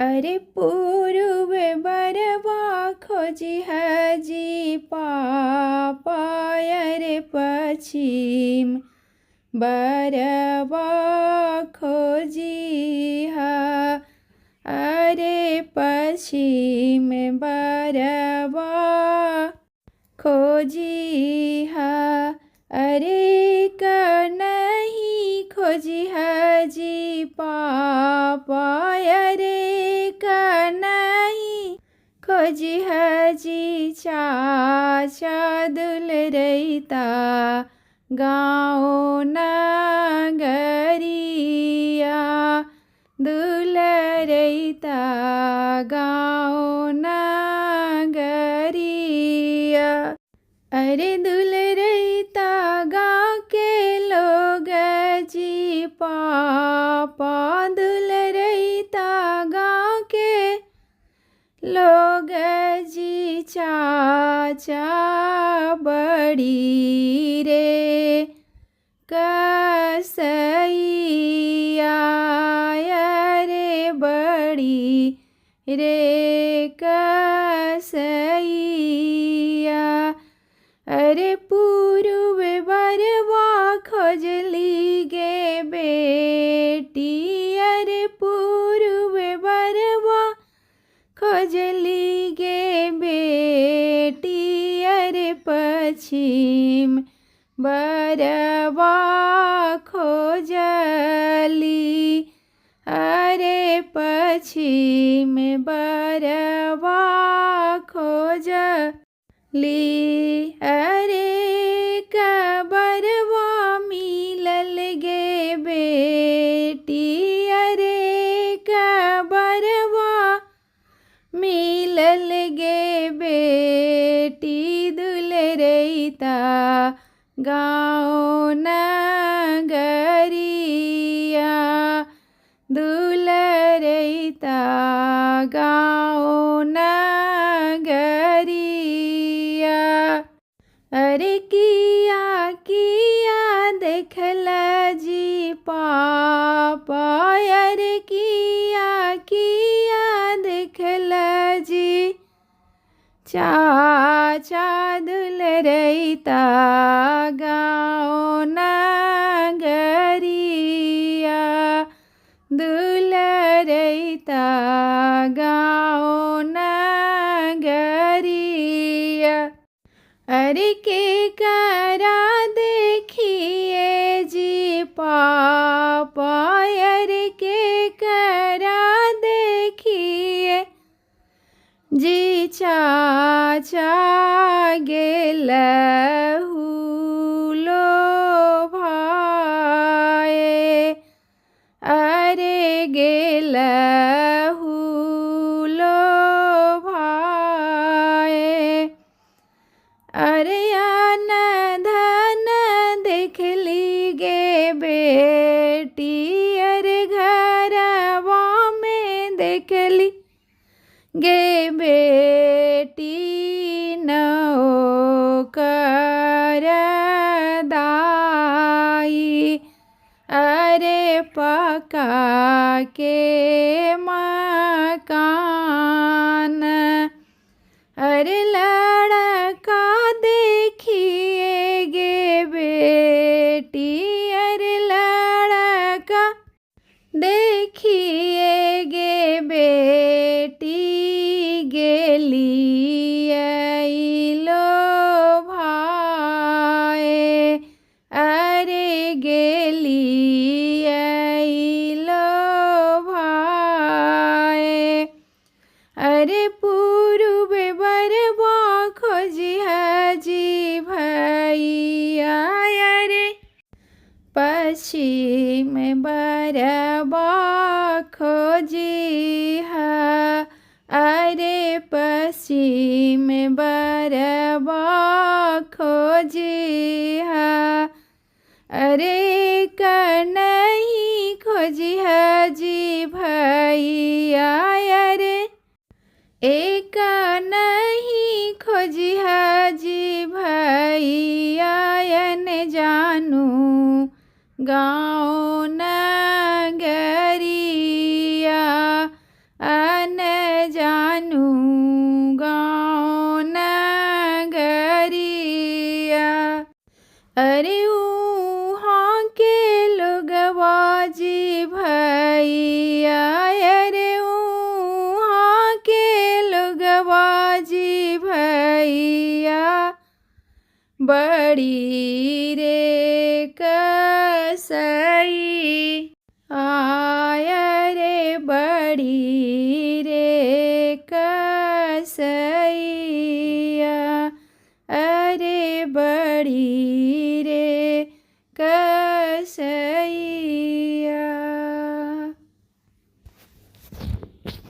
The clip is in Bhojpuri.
अरे पूर्व बरवा खोजी हजी पापा, अरे पश्चिम बरवा खोजी हा, अरे पश्चिम बरवा खोजी हा। अरे कन्हई खोजी हजी पापा, अरे कन्हई खोजी हजी चाचा दुलरैता गाँव नगरिया, दुलरैता गाँव नगरिया। अरे दुलरैता गाँव के लोग जी पापा, दुलरैता गाँव के लोग जी चाचा बड़ी रे कसैया, रे बड़ी रे कसैया। अरे पूर्व बरवा खोजली गे बेटी, अरे पूर्व बरवा खोजली गे बेटी, अरे पश्चिम बरवा खोजली, अरे पश्चिम बरवा खोजली। अरे कबरवा मिलल गे बेटी, अरे कबरवा मिलल गे बेटी, दुलरैता गाँव नगरिया, दुलरैता गाँव नगरिया। अरे किया किया देखल जी पापा, अरे किया किया देखल जी चाचा दुलरैता गाँव नगरिया, दुलरैता गाँव नगरिया। अरे के करा देखिए जी पापा, अरे के करा देखिए जी चाचा गेलहु लो भाए, अरे गेलहु लो भाए। अरे अन धन देखली गे बेटी, अरे घरवा में देखली गे बेटी, नौकर दाई, अरे पका के मकान। अरे लड़का देखिए गे बेटी, अरे लड़का देखिए गे बेटी, गेली लो भाए, अरे गेली लो भाए। अरे पूर्व बरवा खोजी हजी भैया, अरे पश्चिम बरवा खोजी हा, अरे पश्चिम बरवा खोजी हा। अरे कन्हई खोजी हजी भैया, अरे एक नहीं खोजी हजी भैया, न जानू गाँव नगरिया। बड़ी रे कसई आय रे बड़ी रे कसैया अरे बड़ी